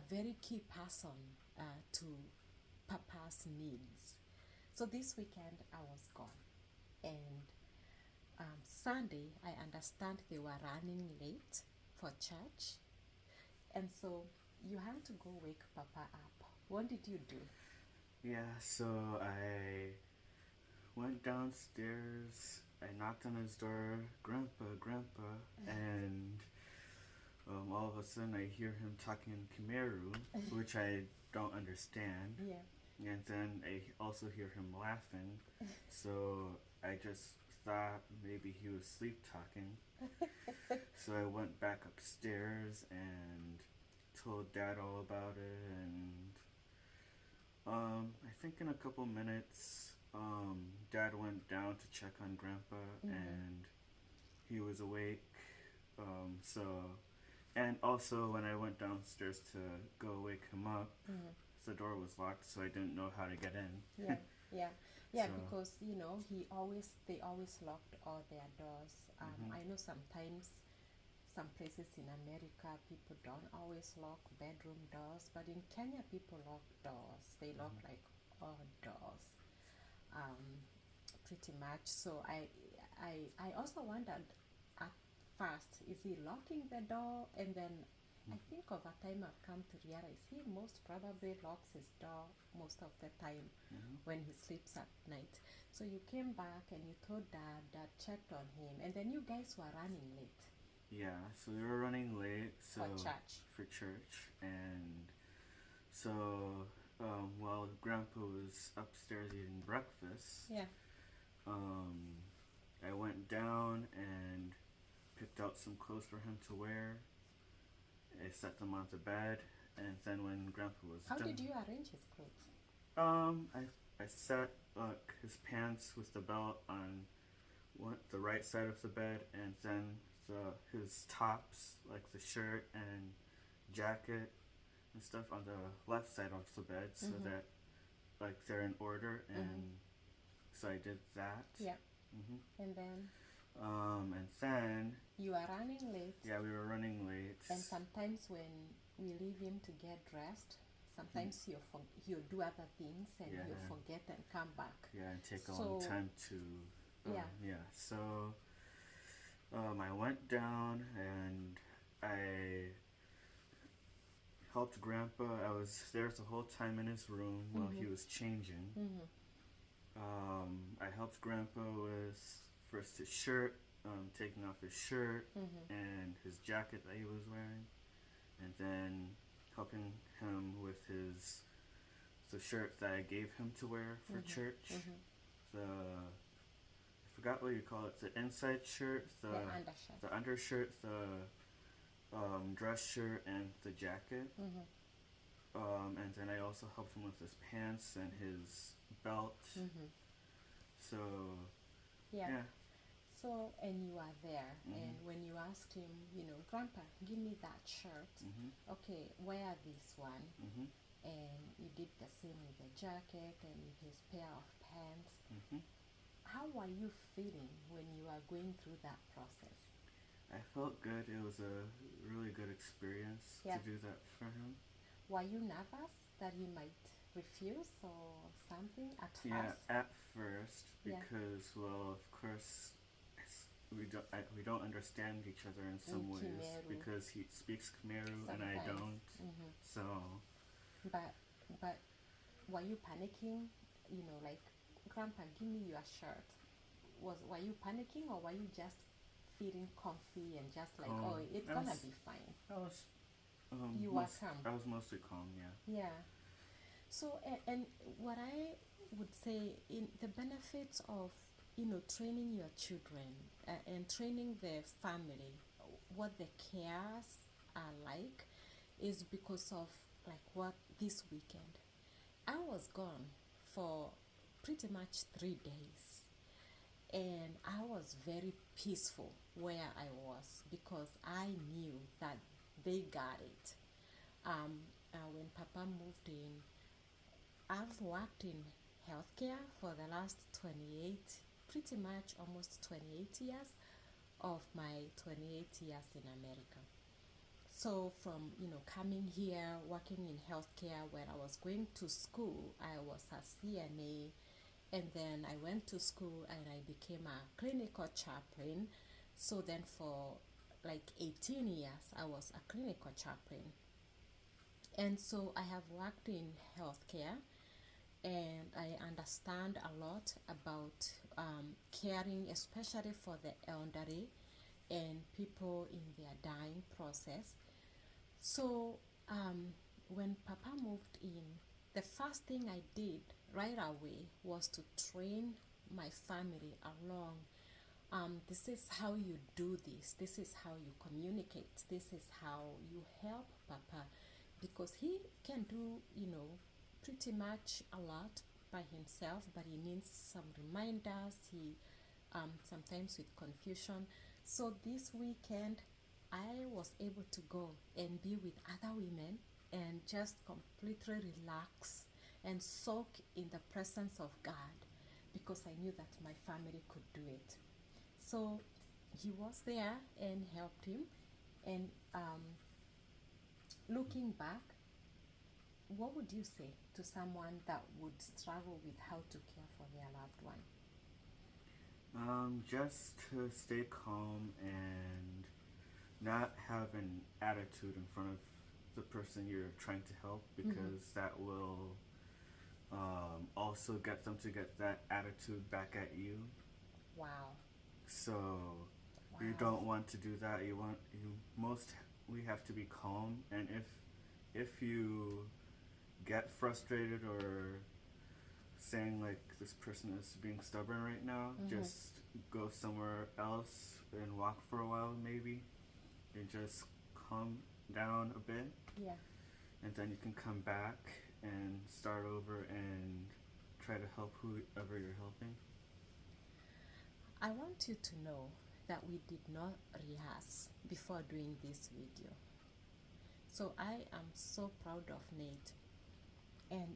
very key person to Papa's needs. So this weekend I was gone, and Sunday I understand they were running late for church, and so you had to go wake Papa up. What did you do? Yeah, so I went downstairs. I knocked on his door, Grandpa, Grandpa, and all of a sudden I hear him talking in Khmeru, which I don't understand. Yeah. And then I also hear him laughing, so I just thought maybe he was sleep talking. So I went back upstairs and told Dad all about it, and I think in a couple minutes, Dad went down to check on Grandpa, and he was awake. So, and also when I went downstairs to go wake him up, the door was locked, so I didn't know how to get in. Yeah, yeah, So- because they always locked all their doors. I know sometimes some places in America people don't always lock bedroom doors, but in Kenya people lock doors. They lock like all doors, pretty much. So I also wondered at first, is he locking the door? And then I think over time I've come to realize he most probably locks his door most of the time when he sleeps at night. So you came back and you told Dad checked on him, and then you guys were running late. Yeah, so we were running late. So For church. And so while Grandpa was upstairs eating breakfast, Yeah. I went down and picked out some clothes for him to wear. I set them onto bed, and then when Grandpa was How done, did you arrange his clothes? I set his pants with the belt on the right side of the bed, and then his tops, like the shirt and jacket and stuff, on the left side of the bed, so that like they're in order. And so I did that. Yeah. And then And then you are running late. yeah, we were running late. And sometimes when we leave him to get dressed, sometimes he'll do other things and Yeah. he'll forget and come back. Yeah, and take a long So- time to. Yeah. So I went down and I helped Grandpa. I was there the whole time in his room while he was changing. I helped Grandpa with first his shirt, taking off his shirt and his jacket that he was wearing, and then helping him with the shirt that I gave him to wear for church. I forgot what you call it. The inside shirt, The undershirt. the undershirt, the dress shirt, and the jacket. And then I also helped him with his pants and his belt. So yeah. So, and you are there, and when you asked him, Grandpa, give me that shirt. Okay, wear this one. And you did the same with the jacket and with his pair of pants. How were you feeling when you were going through that process? I felt good. It was a really good experience Yeah. to do that for him. Were you nervous that he might refuse or something at Yeah, first? at first, Yeah. because well, of course, we don't understand each other in some In ways Khmeru. because he speaks Khmeru and I Sometimes. don't. So But were you panicking? Like, Grandpa, give me your shirt. Were you panicking, or were you just feeling comfy and just like, oh, it's I gonna was- be fine? I was. You were calm. I was mostly calm. Yeah. Yeah. So, and what I would say in the benefits of, training your children and training the family, what the cares are like, is because of like what this weekend. I was gone for pretty much 3 days, and I was very peaceful where I was because I knew that they got it. When Papa moved in, I've worked in healthcare for the last 28, pretty much almost 28 years of my 28 years in America. So from coming here, working in healthcare, when I was going to school, I was a CNA, and then I went to school and I became a clinical chaplain. So then for like 18 years, I was a clinical chaplain. And so I have worked in healthcare, and I understand a lot about caring, especially for the elderly and people in their dying process. So when Papa moved in, the first thing I did right away was to train my family along. This is how you do this. This is how you communicate. This is how you help Papa, because he can do, pretty much a lot by himself, but he needs some reminders. He sometimes with confusion. So this weekend, I was able to go and be with other women and just completely relax and soak in the presence of God, because I knew that my family could do it. So he was there and helped him. And looking back, what would you say to someone that would struggle with how to care for their loved one? Just to stay calm and not have an attitude in front of the person you're trying to help, because that will also get them to get that attitude back at you. Wow. So Wow. you don't want to do that. We have to be calm, and if you get frustrated or saying like this person is being stubborn right now, just go somewhere else and walk for a while maybe, and just calm down a bit. Yeah. And then you can come back and start over and try to help whoever you're helping. I want you to know that we did not rehearse before doing this video. So I am so proud of Nate, and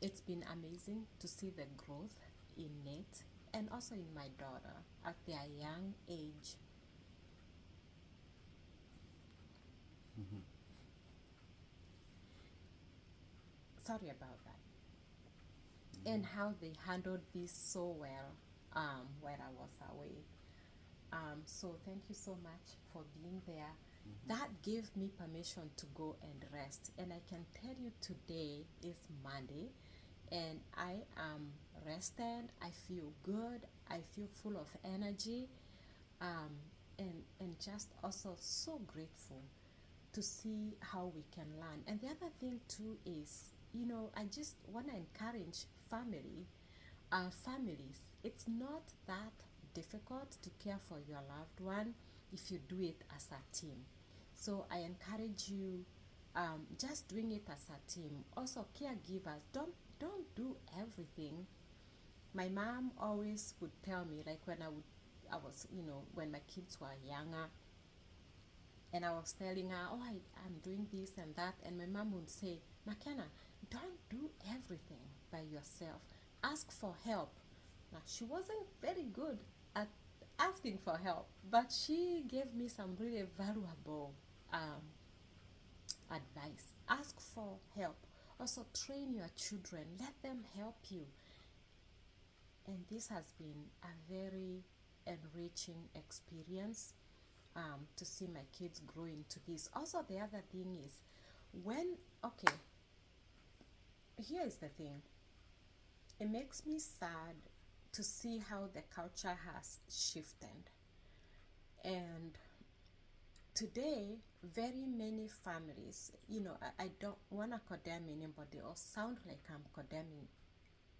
it's been amazing to see the growth in Nate and also in my daughter at their young age. Sorry about that. And how they handled this so well when I was away. So thank you so much for being there. That gave me permission to go and rest. And I can tell you today is Monday, and I am rested. I feel good. I feel full of energy, and just also so grateful to see how we can learn. And the other thing too is, I just want to encourage families. It's not that difficult to care for your loved one if you do it as a team. So I encourage you, just doing it as a team. Also, caregivers, don't do everything. My mom always would tell me, like when I was, when my kids were younger, and I was telling her, oh, I'm doing this and that, and my mom would say, McKenna, don't do everything by yourself. Ask for help. Now, she wasn't very good at asking for help, but she gave me some really valuable advice. Ask for help. Also, train your children. Let them help you. And this has been a very enriching experience, to see my kids grow into this. Also, the other thing is, here is the thing. It makes me sad to see how the culture has shifted. And today, very many families, I don't want to condemn anybody or sound like I'm condemning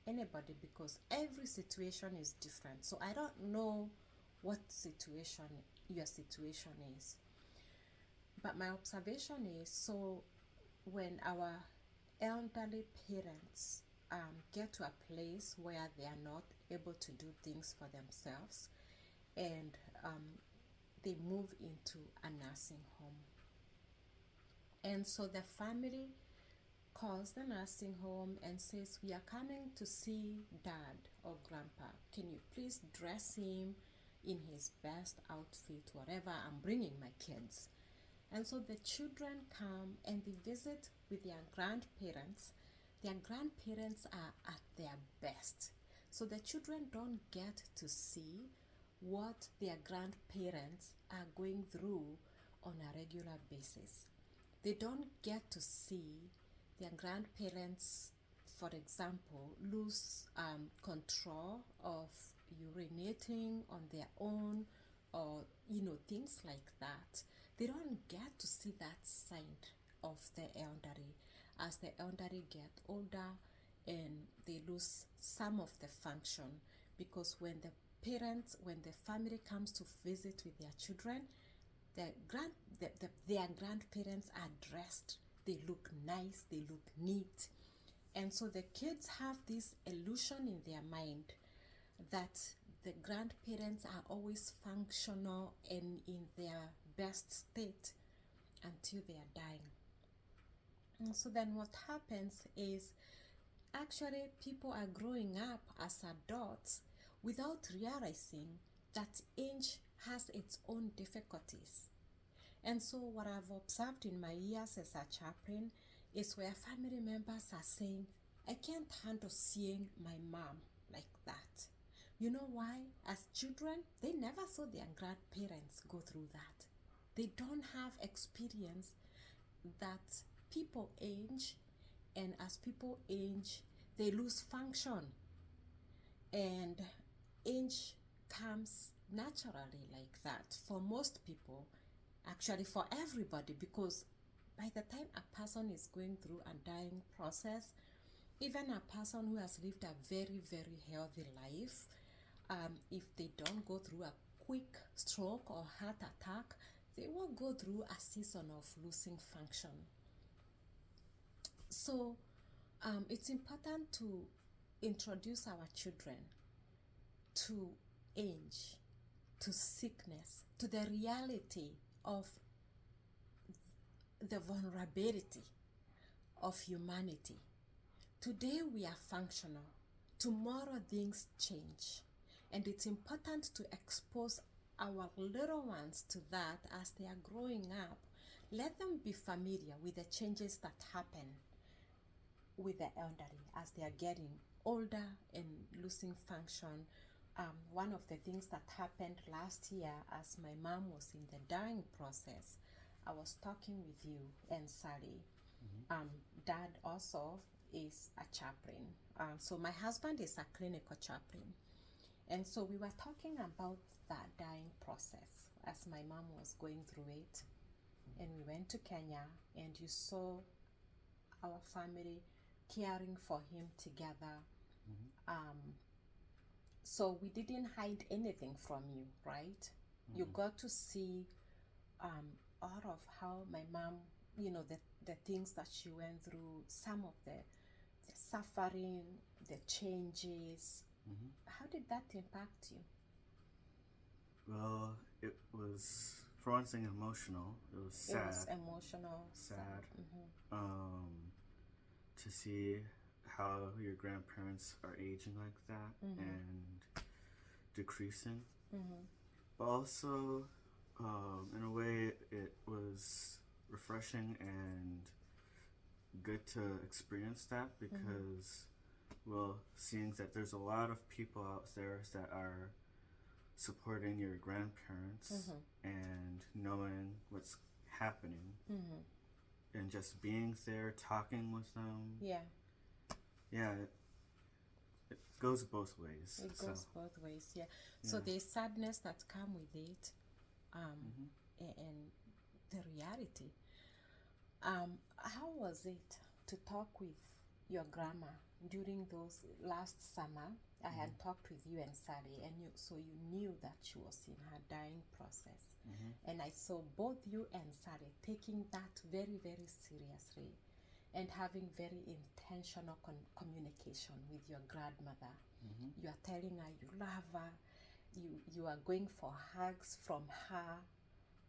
anybody, because every situation is different. So I don't know what your situation is. But my observation is, so when our elderly parents get to a place where they are not able to do things for themselves, and they move into a nursing home. And so the family calls the nursing home and says, we are coming to see dad or grandpa. Can you please dress him in his best outfit, whatever? I'm bringing my kids. And so the children come and they visit with their grandparents. Their grandparents are at their best. So the children don't get to see what their grandparents are going through on a regular basis. They don't get to see their grandparents, for example, lose control of urinating on their own, or things like that. They don't get to see that side of the elderly as the elderly get older and they lose some of the function, because when the family comes to visit with their children, their grandparents are dressed, they look nice, they look neat, and so the kids have this illusion in their mind that the grandparents are always functional and in their best state until they are dying. And so then what happens is, actually people are growing up as adults without realizing that age has its own difficulties. And so what I've observed in my years as a chaplain is where family members are saying, I can't handle seeing my mom like that. You know why? As children, they never saw their grandparents go through that. They don't have experience that people age, and as people age, they lose function. And age comes naturally like that for most people, actually for everybody, because by the time a person is going through a dying process, even a person who has lived a very, very healthy life, if they don't go through a quick stroke or heart attack, they will go through a season of losing function. So it's important to introduce our children to age, to sickness, to the reality of the vulnerability of humanity. Today we are functional, tomorrow things change, and it's important to expose our little ones to that as they are growing up. Let them be familiar with the changes that happen with the elderly as they are getting older and losing function. One of the things that happened last year as my mom was in the dying process, I was talking with you and Sally. Dad also is a chaplain. So my husband is a clinical chaplain. And so we were talking about that dying process as my mom was going through it. And we went to Kenya, and you saw our family caring for him together. So we didn't hide anything from you, right? You got to see all of how my mom, the things that she went through, some of the suffering, the changes. How did that impact you? Well, it was, for one thing, emotional. It was sad. It was emotional. Sad. To see how your grandparents are aging like that and decreasing. But also, in a way, it was refreshing and good to experience that, because, well, seeing that there's a lot of people out there that are supporting your grandparents and knowing what's happening and just being there, talking with them. Yeah, it goes both ways. It goes both ways, yeah. So there's sadness that come with it, and the reality. How was it to talk with your grandma during those last summer? I had talked with you and Sally, and so you knew that she was in her dying process. And I saw both you and Sally taking that very, very seriously and having very intentional communication with your grandmother. You are telling her you love her. You are going for hugs from her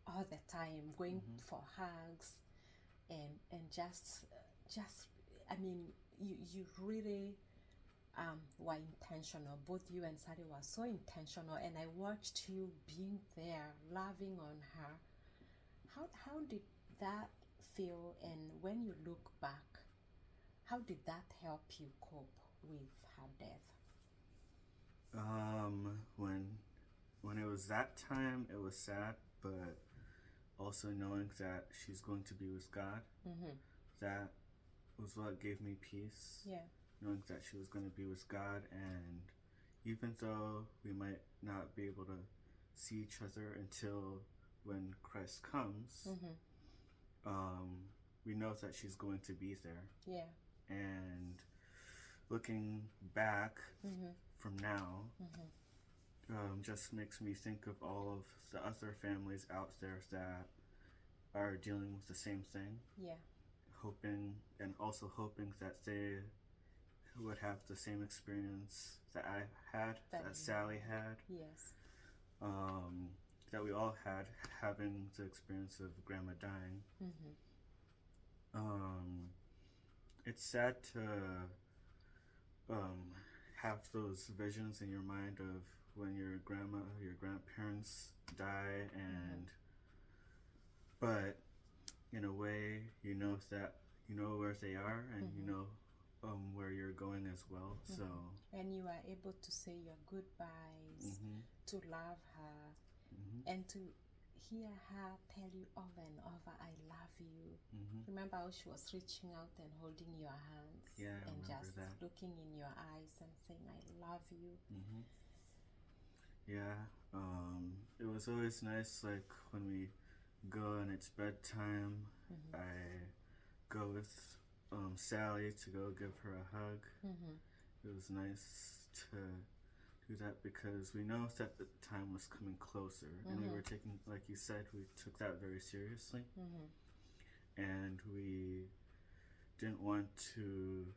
all the time, going for hugs, and just I mean, you really were intentional. Both you and Sally were so intentional, and I watched you being there, loving on her. how did that feel, and when you look back, how did that help you cope with her death? When it was that time, it was sad, but also knowing that she's going to be with God, that was what gave me peace. Yeah. Knowing that she was going to be with God, and even though we might not be able to see each other until when Christ comes, we know that she's going to be there. Yeah. And looking back from now, just makes me think of all of the other families out there that are dealing with the same thing. Yeah. Hoping that they would have the same experience that I had, that Sally had. Yes. That we all had, having the experience of Grandma dying. It's sad to have those visions in your mind of when your grandparents die, and but in a way, you know where they are, and you know where you're going as well. So and you are able to say your goodbyes, to love her, and to hear her tell you over and over, "I love you." Remember how she was reaching out and holding your hands, and just looking in your eyes and saying, "I love you." Yeah, it was always nice, like when we go and it's bedtime, I go with Sally to go give her a hug. It was nice to do that because we know that the time was coming closer, and we were taking, like you said, we took that very seriously, and we didn't want to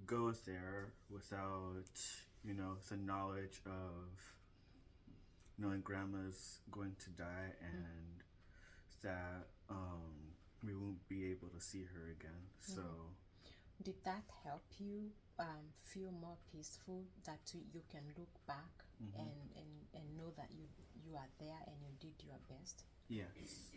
go there without the knowledge of knowing Grandma's going to die, and that we won't be able to see her again. So did that help you feel more peaceful, that you can look back and know that you are there and you did your best? yes.